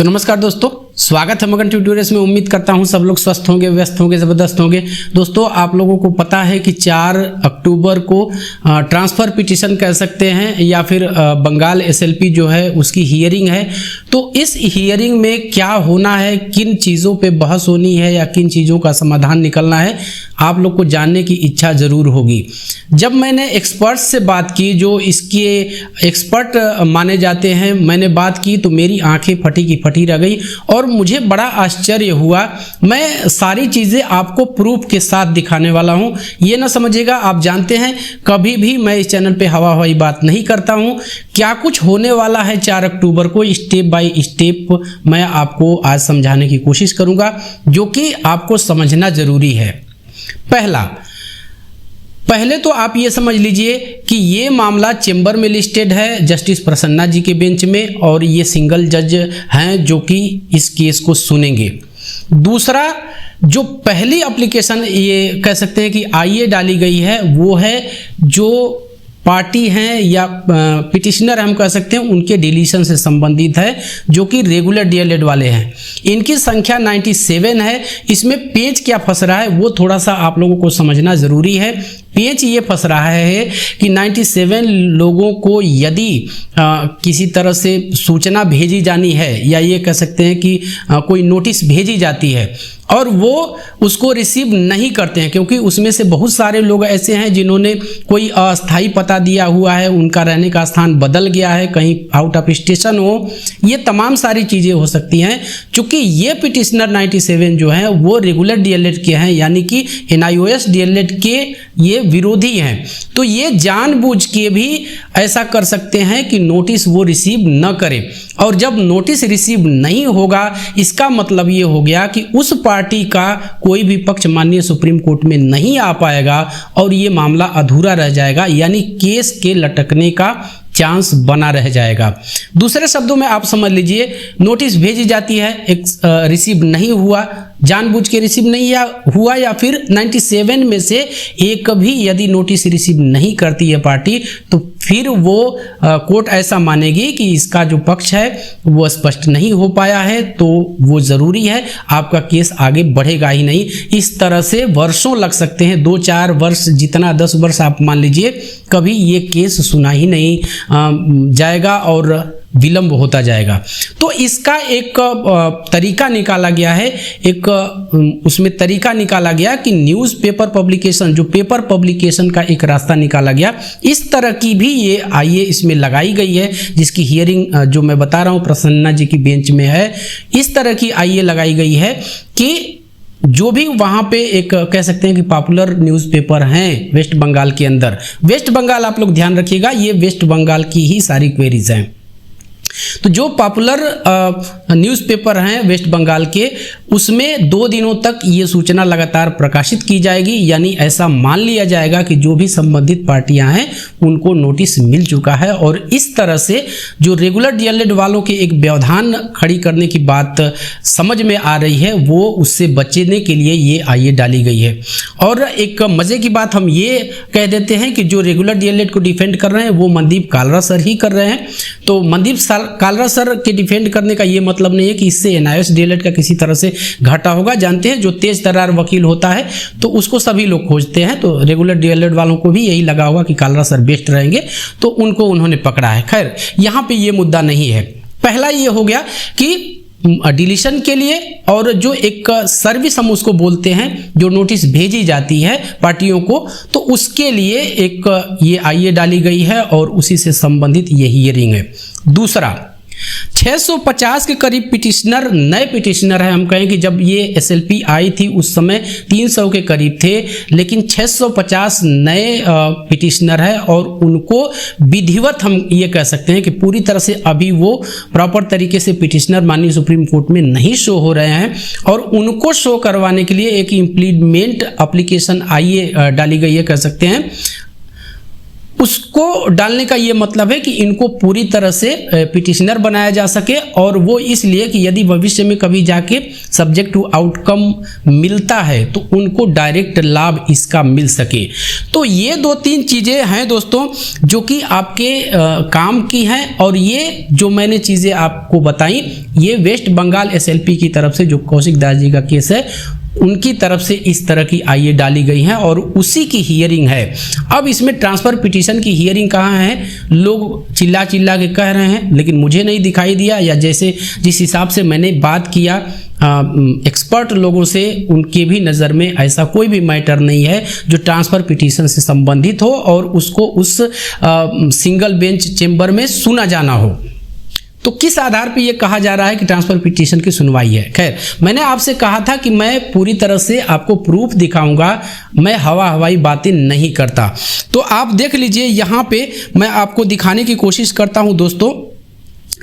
तो नमस्कार दोस्तों, स्वागत है मगन ट्यूटोरियल्स में। उम्मीद करता हूं सब लोग स्वस्थ होंगे, व्यस्त होंगे, ज़बरदस्त होंगे। दोस्तों, आप लोगों को पता है कि 4 अक्टूबर को ट्रांसफ़र पिटीशन कह सकते हैं या फिर बंगाल एसएलपी जो है उसकी हियरिंग है। तो इस हियरिंग में क्या होना है, किन चीज़ों पे बहस होनी है या किन चीज़ों का समाधान निकलना है, आप लोग को जानने की इच्छा ज़रूर होगी। जब मैंने एक्सपर्ट्स से बात की, जो इसके एक्सपर्ट माने जाते हैं, मैंने बात की तो मेरी आंखें फटी की फटी रह गई और मुझे बड़ा आश्चर्य हुआ। मैं सारी चीज़ें आपको प्रूफ के साथ दिखाने वाला हूं। ये ना समझिएगा, आप जानते हैं कभी भी मैं इस चैनल पे हवा हवाई बात नहीं करता हूं। क्या कुछ होने वाला है 4 अक्टूबर को, स्टेप बाय स्टेप मैं आपको आज समझाने की कोशिश करूंगा, जो कि आपको समझना ज़रूरी है। पहले तो आप ये समझ लीजिए कि ये मामला चेंबर में लिस्टेड है जस्टिस प्रसन्ना जी के बेंच में, और ये सिंगल जज हैं जो कि इस केस को सुनेंगे। दूसरा, जो पहली एप्लीकेशन ये कह सकते हैं कि आईए डाली गई है, वो है जो पार्टी हैं या पिटिशनर हम कह सकते हैं उनके डिलीशन से संबंधित है, जो कि रेगुलर डीएलएड वाले हैं। इनकी संख्या 97 है। इसमें पेच क्या फंस रहा है वो थोड़ा सा आप लोगों को समझना ज़रूरी है। पेच ये फंस रहा है कि 97 लोगों को यदि किसी तरह से सूचना भेजी जानी है या ये कह सकते हैं कि कोई नोटिस भेजी जाती है और वो उसको रिसीव नहीं करते हैं, क्योंकि उसमें से बहुत सारे लोग ऐसे हैं जिन्होंने कोई अस्थायी पता दिया हुआ है, उनका रहने का स्थान बदल गया है, कहीं आउट ऑफ स्टेशन हो, ये तमाम सारी चीज़ें हो सकती हैं। चूँकि ये पिटिशनर 97 जो हैं वो रेगुलर डीएलएड के हैं, यानी कि एनआईओएस डीएलएड के ये विरोधी हैं, तो ये जानबूझ के भी ऐसा कर सकते हैं कि नोटिस वो रिसीव न करें। और जब नोटिस रिसीव नहीं होगा, इसका मतलब ये हो गया कि उस पार्टी का कोई भी पक्ष माननीय सुप्रीम कोर्ट में नहीं आ पाएगा और ये मामला अधूरा रह जाएगा, यानी केस के लटकने का चांस बना रह जाएगा। दूसरे शब्दों में आप समझ लीजिए, नोटिस भेजी जाती है, एक रिसीव नहीं हुआ, जानबूझ के रिसीव नहीं हुआ, या फिर 97 में से एक भी यदि नोटिस रिसीव नहीं करती है पार्टी, तो फिर वो कोर्ट ऐसा मानेगी कि इसका जो पक्ष है वो स्पष्ट नहीं हो पाया है, तो वो ज़रूरी है, आपका केस आगे बढ़ेगा ही नहीं। इस तरह से वर्षों लग सकते हैं, 2-4 वर्ष, जितना 10 वर्ष आप मान लीजिए, कभी ये केस सुना ही नहीं जाएगा और विलंब होता जाएगा। तो इसका एक तरीका निकाला गया है, एक उसमें तरीका निकाला गया कि न्यूज़पेपर पब्लिकेशन, जो पेपर पब्लिकेशन का एक रास्ता निकाला गया, इस तरह की भी ये आईए इसमें लगाई गई है, जिसकी हियरिंग जो मैं बता रहा हूँ प्रसन्ना जी की बेंच में है। इस तरह की आईए लगाई गई है कि जो भी वहाँ पे एक कह सकते हैं कि पॉपुलर न्यूज़पेपर हैं वेस्ट बंगाल के अंदर, वेस्ट बंगाल आप लोग ध्यान रखिएगा, ये वेस्ट बंगाल की ही सारी क्वेरीज हैं। तो जो पॉपुलर न्यूज़पेपर हैं वेस्ट बंगाल के, उसमें 2 दिनों तक ये सूचना लगातार प्रकाशित की जाएगी, यानी ऐसा मान लिया जाएगा कि जो भी संबंधित पार्टियां हैं उनको नोटिस मिल चुका है। और इस तरह से जो रेगुलर डीएलएड वालों के एक व्यवधान खड़ी करने की बात समझ में आ रही है, वो उससे बचने के लिए ये आईए डाली गई है। और एक मज़े की बात हम ये कह देते हैं कि जो रेगुलर डीएलएड को डिफेंड कर रहे हैं वो मनदीप कालरा सर ही कर रहे हैं। तो मनदीप कालरा सर के डिफेंड करने का ये मतलब नहीं है कि इससे एनआईओएस डीएलएड का किसी तरह से घाटा होगा। जानते हैं जो तेज तर्रार वकील होता है तो उसको सभी लोग खोजते हैं, तो रेगुलर डीएलएड वालों को भी यही लगा होगा कि कालरा सर बेस्ट रहेंगे, तो उनको उन्होंने पकड़ा है। खैर, यहाँ पे ये मुद्दा नहीं है। पहला ये हो गया कि डिलीशन के लिए, और जो एक सर्विस हम उसको बोलते हैं, जो नोटिस भेजी जाती है पार्टियों को, तो उसके लिए एक ये आईए डाली गई है और उसी से संबंधित ये हियरिंग है। दूसरा, 650 के करीब पिटिशनर नए पिटिशनर हैं। हम कहें कि जब ये एसएलपी आई थी उस समय 300 के करीब थे, लेकिन 650 नए पिटिशनर हैं और उनको विधिवत हम ये कह सकते हैं कि पूरी तरह से अभी वो प्रॉपर तरीके से पिटिशनर माननीय सुप्रीम कोर्ट में नहीं शो हो रहे हैं, और उनको शो करवाने के लिए एक इम्प्लीमेंट एप्लीकेशन आईए डाली गई है, कह सकते हैं। उसको डालने का ये मतलब है कि इनको पूरी तरह से पिटिशनर बनाया जा सके, और वो इसलिए कि यदि भविष्य में कभी जाके सब्जेक्ट टू आउटकम मिलता है तो उनको डायरेक्ट लाभ इसका मिल सके। तो ये 2-3 चीज़ें हैं दोस्तों जो कि आपके काम की हैं, और ये जो मैंने चीज़ें आपको बताई ये वेस्ट बंगाल एसएलपी की तरफ से, जो कौशिक दास जी का केस है उनकी तरफ से इस तरह की आईए डाली गई हैं और उसी की हियरिंग है। अब इसमें ट्रांसफ़र पिटीशन की हियरिंग कहाँ है? लोग चिल्ला चिल्ला के कह रहे हैं, लेकिन मुझे नहीं दिखाई दिया, या जैसे जिस हिसाब से मैंने बात किया एक्सपर्ट लोगों से, उनके भी नज़र में ऐसा कोई भी मैटर नहीं है जो ट्रांसफ़र पिटीशन से संबंधित हो और उसको उस सिंगल बेंच चेंबर में सुना जाना हो। तो किस आधार पे ये कहा जा रहा है कि ट्रांसफ़र पिटीशन की सुनवाई है? खैर, मैंने आपसे कहा था कि मैं पूरी तरह से आपको प्रूफ दिखाऊंगा, मैं हवाई बातें नहीं करता। तो आप देख लीजिए, यहाँ पे मैं आपको दिखाने की कोशिश करता हूँ दोस्तों,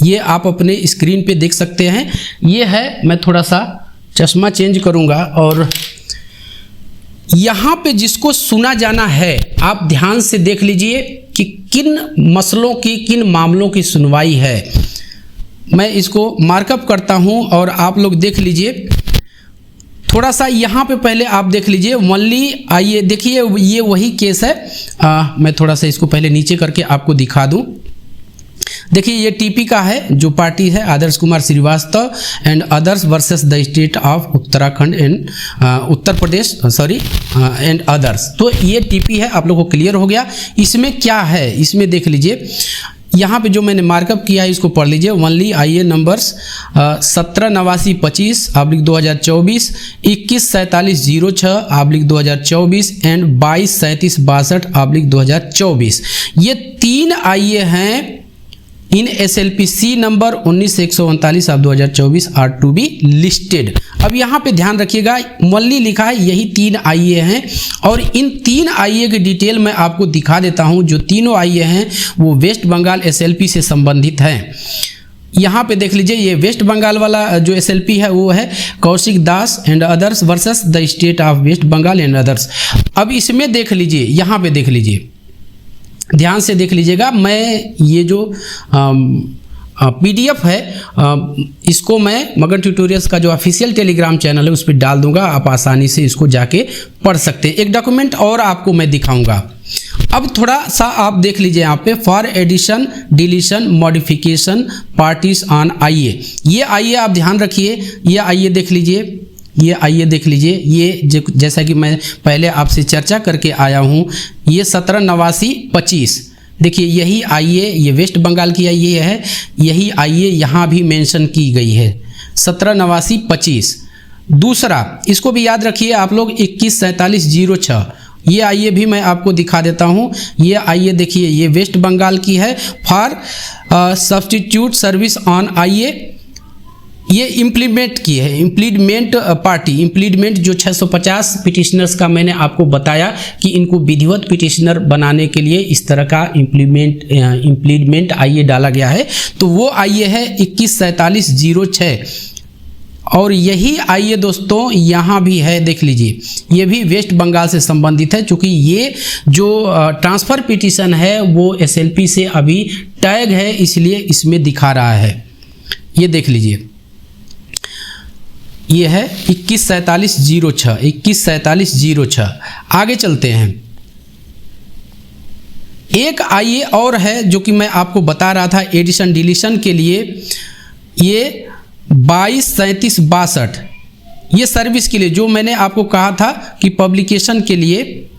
ये आप अपने स्क्रीन पे देख सकते हैं। ये है, मैं थोड़ा सा चश्मा चेंज करूँगा, और यहाँ पे जिसको सुना जाना है आप ध्यान से देख लीजिए कि किन मसलों की, किन मामलों की सुनवाई है। मैं इसको मार्कअप करता हूं और आप लोग देख लीजिए। थोड़ा सा यहाँ पे पहले आप देख लीजिए ओनली, आइए देखिए ये वही केस है। मैं थोड़ा सा इसको पहले नीचे करके आपको दिखा दूं। देखिए ये टीपी का है, जो पार्टी है Adarsh Kumar Srivastava and others versus the state of Uttarakhand and Uttar Pradesh and others. तो ये टीपी है, आप लोगों को क्लियर हो गया। इसमें क्या है, इसमें देख लीजिए, यहाँ पे जो मैंने मार्कअप किया है इसको पढ़ लीजिए। ओनली आईए नंबर्स 1789/2024, 214706/2024 एंड 223762/2024। ये 3 आईए हैं in SLPC number 19/139/2024 are to be listed. अब यहाँ पे ध्यान रखिएगा, मल्ली लिखा है, यही 3 आईए हैं, और इन 3 आईए की डिटेल मैं आपको दिखा देता हूँ। जो तीनों आईए हैं वो वेस्ट बंगाल SLP से संबंधित हैं। यहाँ पे देख लीजिए, ये वेस्ट बंगाल वाला जो SLP है वो है Kaushik Das and others versus the state of West Bengal and others. अब इसमें देख लीजिए, यहाँ पे देख लीजिए, ध्यान से देख लीजिएगा। मैं ये जो PDF है इसको मैं मगन ट्यूटोरियल्स का जो ऑफिशियल टेलीग्राम चैनल है उस पर डाल दूंगा, आप आसानी से इसको जाके पढ़ सकते हैं। एक डॉक्यूमेंट और आपको मैं दिखाऊंगा। अब थोड़ा सा आप देख लीजिए यहाँ पे, for addition deletion modification parties on IA. ये आईए आप ध्यान रखिए, ये आईए देख लीजिए, ये आइए देख लीजिए, ये जैसा कि मैं पहले आपसे चर्चा करके आया हूँ, ये 1789/25 देखिए, यही आईए, ये वेस्ट बंगाल की आईए है, यही आईए यहाँ भी मेंशन की गई है 1789/25। दूसरा इसको भी याद रखिए आप लोग, 214706, ये आईए भी मैं आपको दिखा देता हूँ। ये आईए देखिए, ये वेस्ट बंगाल की है, for substitute service on IA. ये इम्प्लीमेंट की है, इम्प्लीडमेंट पार्टी, इम्प्लीडमेंट जो 650 पिटिशनर्स का मैंने आपको बताया कि इनको विधिवत पिटिशनर बनाने के लिए इस तरह का इम्प्लीडमेंट आईए डाला गया है। तो वो आईए है 214706, और यही आईए दोस्तों यहाँ भी है, देख लीजिए, ये भी वेस्ट बंगाल से संबंधित है। चूँकि ये जो ट्रांसफ़र पिटिशन है वो SLP से अभी टैग है, इसलिए इसमें दिखा रहा है। ये देख लीजिए, ये है 214706, 214706। आगे चलते हैं, एक आईए और है जो कि मैं आपको बता रहा था एडिशन डिलीशन के लिए, ये 223762, ये सर्विस के लिए, जो मैंने आपको कहा था कि पब्लिकेशन के लिए,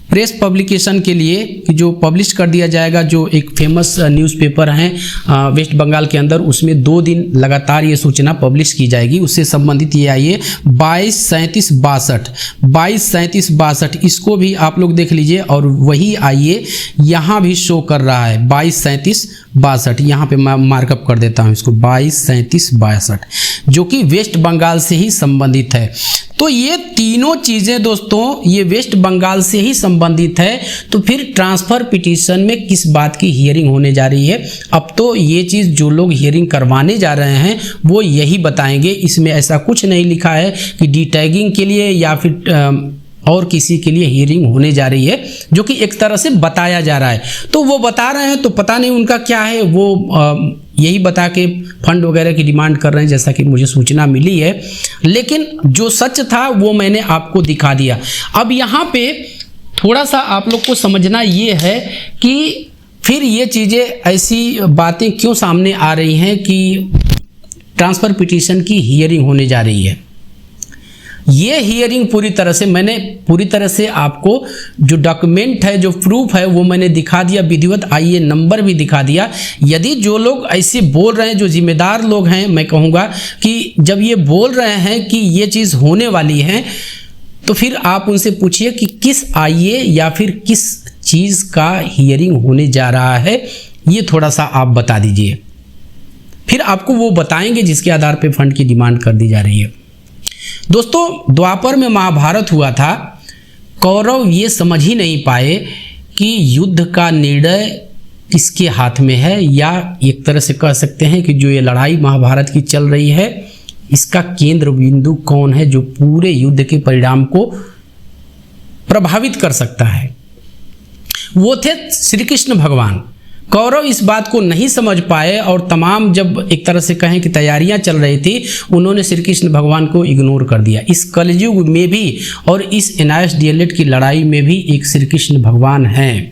प्रेस पब्लिकेशन के लिए कि जो पब्लिश कर दिया जाएगा, जो एक फेमस न्यूज़पेपर हैं वेस्ट बंगाल के अंदर, उसमें 2 दिन लगातार ये सूचना पब्लिश की जाएगी, उससे संबंधित ये आइए 223762, इसको भी आप लोग देख लीजिए। और वही आइए यहाँ भी शो कर रहा है 223762, यहाँ पे मैं मार्कअप कर देता हूँ इसको 223762, जो कि वेस्ट बंगाल से ही संबंधित है। तो ये तीनों चीज़ें दोस्तों ये वेस्ट बंगाल से ही संबंधित है। तो फिर ट्रांसफ़र पिटीशन में किस बात की हियरिंग होने जा रही है? अब तो ये चीज़ जो लोग हियरिंग करवाने जा रहे हैं वो यही बताएंगे। इसमें ऐसा कुछ नहीं लिखा है कि डी टैगिंग के लिए या फिर और किसी के लिए हियरिंग होने जा रही है, जो कि एक तरह से बताया जा रहा है। तो वो बता रहे हैं तो पता नहीं उनका क्या है, वो यही बता के फंड वगैरह की डिमांड कर रहे हैं, जैसा कि मुझे सूचना मिली है। लेकिन जो सच था वो मैंने आपको दिखा दिया। अब यहाँ पे थोड़ा सा आप लोग को समझना ये है कि फिर ये चीज़ें, ऐसी बातें क्यों सामने आ रही हैं कि ट्रांसफ़र पिटीशन की हियरिंग होने जा रही है। ये हियरिंग मैंने पूरी तरह से आपको जो डॉक्यूमेंट है, जो प्रूफ है, वो मैंने दिखा दिया, विधिवत आईए नंबर भी दिखा दिया। यदि जो लोग ऐसे बोल रहे हैं, जो जिम्मेदार लोग हैं, मैं कहूँगा कि जब ये बोल रहे हैं कि ये चीज़ होने वाली है, तो फिर आप उनसे पूछिए कि किस आईए या फिर किस चीज़ का हियरिंग होने जा रहा है, ये थोड़ा सा आप बता दीजिए। फिर आपको वो बताएंगे जिसके आधार पे फंड की डिमांड कर दी जा रही है। दोस्तों, द्वापर में महाभारत हुआ था। कौरव ये समझ ही नहीं पाए कि युद्ध का निर्णय किसके हाथ में है, या एक तरह से कह सकते हैं कि जो ये लड़ाई महाभारत की चल रही है, इसका केंद्र बिंदु कौन है जो पूरे युद्ध के परिणाम को प्रभावित कर सकता है। वो थे श्री कृष्ण भगवान। कौरव इस बात को नहीं समझ पाए और तमाम, जब एक तरह से कहें कि तैयारियां चल रही थी, उन्होंने श्री कृष्ण भगवान को इग्नोर कर दिया। इस कलयुग में भी और इस NIS DLED की लड़ाई में भी एक श्री कृष्ण भगवान हैं।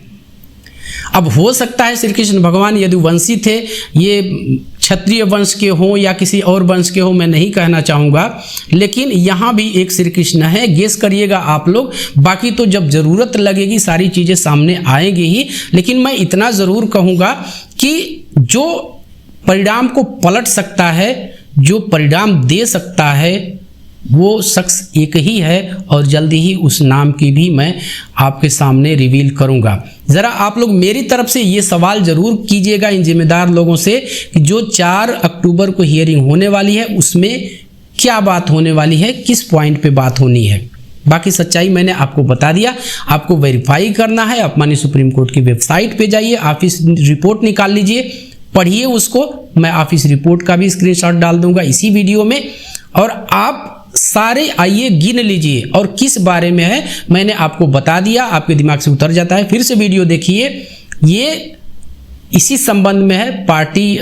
अब हो सकता है श्री कृष्ण भगवान यदुवंशी थे, ये क्षत्रिय वंश के हों या किसी और वंश के हों, मैं नहीं कहना चाहूँगा, लेकिन यहाँ भी एक श्री कृष्ण है। गेस करिएगा आप लोग। बाकी तो जब ज़रूरत लगेगी सारी चीज़ें सामने आएंगी ही, लेकिन मैं इतना ज़रूर कहूँगा कि जो परिणाम को पलट सकता है, जो परिणाम दे सकता है, वो शख्स एक ही है और जल्दी ही उस नाम की भी मैं आपके सामने रिवील करूंगा। ज़रा आप लोग मेरी तरफ से ये सवाल ज़रूर कीजिएगा इन जिम्मेदार लोगों से कि जो 4 अक्टूबर को हियरिंग होने वाली है, उसमें क्या बात होने वाली है, किस पॉइंट पे बात होनी है। बाकी सच्चाई मैंने आपको बता दिया। आपको वेरीफाई करना है, आप माननीय सुप्रीम कोर्ट की वेबसाइट पे जाइए, ऑफिस रिपोर्ट निकाल लीजिए, पढ़िए उसको। मैं ऑफिस रिपोर्ट का भी स्क्रीनशॉट डाल दूंगा इसी वीडियो में, और आप सारे आइए गिन लीजिए और किस बारे में है मैंने आपको बता दिया, आपके दिमाग से उतर जाता है। फिर से वीडियो देखिए। ये इसी संबंध में है, पार्टी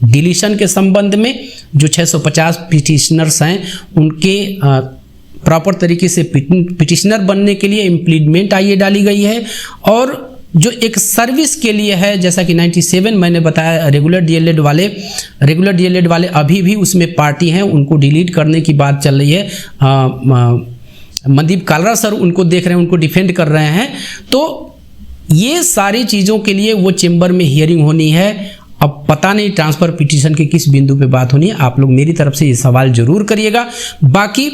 डिलीशन के संबंध में। जो 650 पिटिशनर्स हैं, उनके प्रॉपर तरीके से पिटिशनर बनने के लिए इम्प्लीमेंट आइए डाली गई है, और जो एक सर्विस के लिए है, जैसा कि 97 मैंने बताया, रेगुलर डीएलएड वाले अभी भी उसमें पार्टी हैं, उनको डिलीट करने की बात चल रही है। मनदीप कालरा सर उनको देख रहे हैं, उनको डिफेंड कर रहे हैं। तो ये सारी चीज़ों के लिए वो चेंबर में हियरिंग होनी है। अब पता नहीं ट्रांसफ़र पिटीशन के किस बिंदु पे बात होनी है। आप लोग मेरी तरफ से ये सवाल जरूर करिएगा। बाकी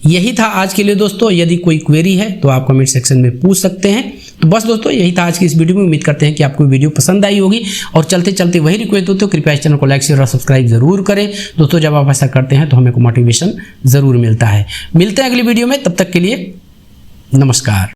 यही था आज के लिए दोस्तों। यदि कोई क्वेरी है तो आप कमेंट सेक्शन में पूछ सकते हैं। तो बस दोस्तों, यही था आज की इस वीडियो में। उम्मीद करते हैं कि आपको वीडियो पसंद आई होगी, और चलते चलते वही रिक्वेस्ट दोस्तों, कृपया इस चैनल को लाइक शेयर और सब्सक्राइब जरूर करें दोस्तों। जब आप ऐसा करते हैं तो हमें को मोटिवेशन जरूर मिलता है। मिलते हैं अगली वीडियो में, तब तक के लिए नमस्कार।